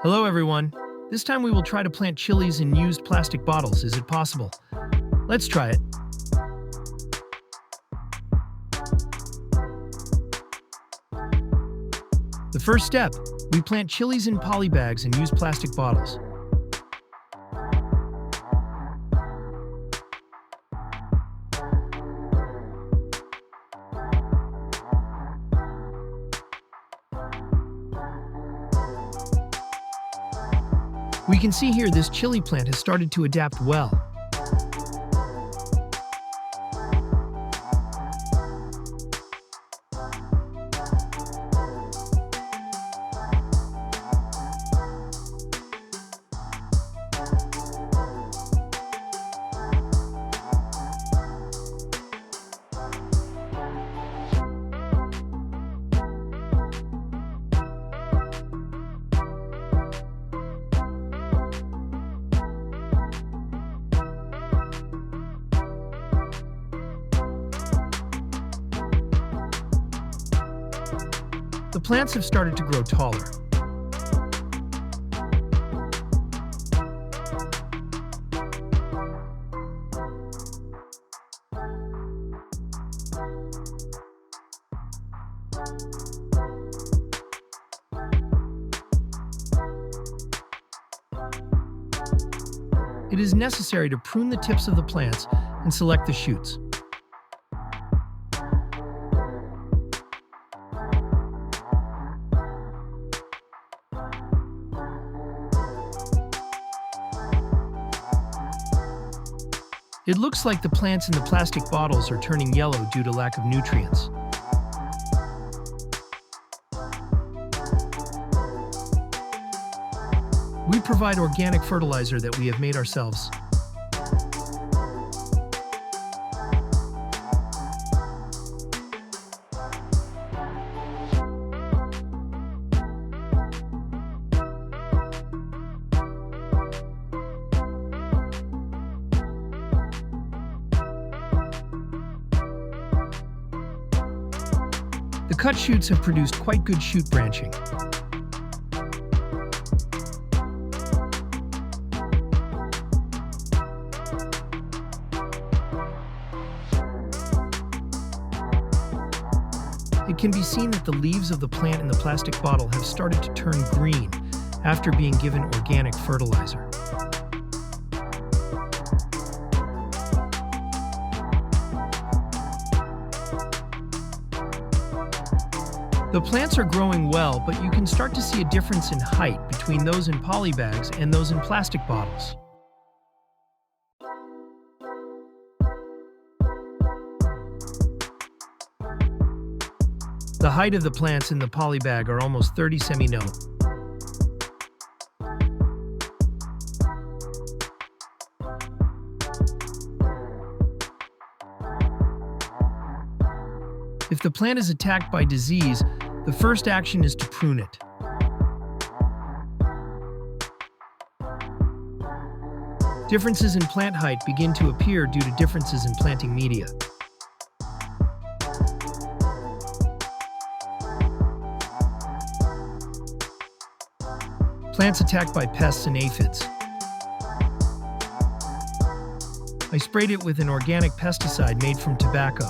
Hello everyone. This time we will try to plant chilies in used plastic bottles. Is it possible? Let's try it. The first step, we plant chilies in poly bags and use plastic bottles. We can see here this chili plant has started to adapt well. The plants have started to grow taller. It is necessary to prune the tips of the plants and select the shoots. It looks like the plants in the plastic bottles are turning yellow due to lack of nutrients. We provide organic fertilizer that we have made ourselves. The cut shoots have produced quite good shoot branching. It can be seen that the leaves of the plant in the plastic bottle have started to turn green after being given organic fertilizer. The plants are growing well, but you can start to see a difference in height between those in poly bags and those in plastic bottles. The height of the plants in the poly bag are almost 30 cm. If the plant is attacked by disease, the first action is to prune it. Differences in plant height begin to appear due to differences in planting media. Plants attacked by pests and aphids. I sprayed it with an organic pesticide made from tobacco.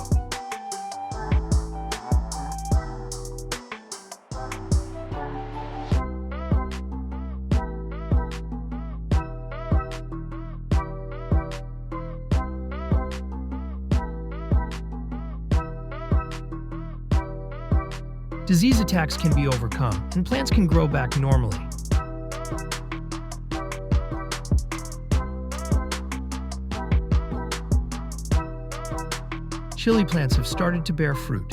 Disease attacks can be overcome, and plants can grow back normally. Chili plants have started to bear fruit.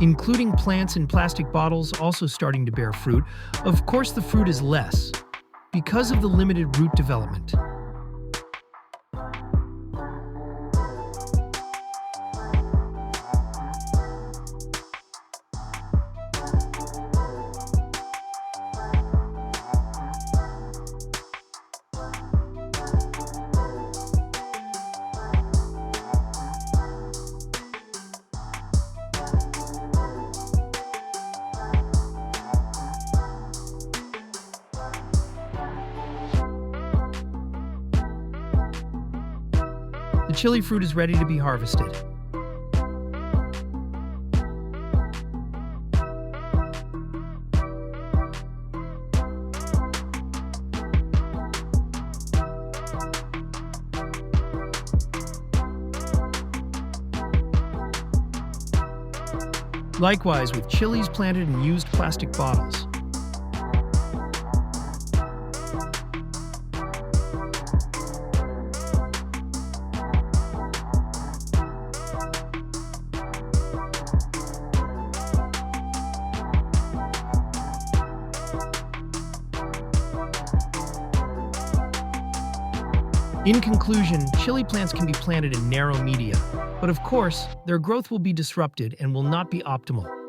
Including plants in plastic bottles also starting to bear fruit. Of course, the fruit is less because of the limited root development. The chili fruit is ready to be harvested. Likewise with chilies planted in used plastic bottles. In conclusion, chili plants can be planted in narrow media, but of course, their growth will be disrupted and will not be optimal.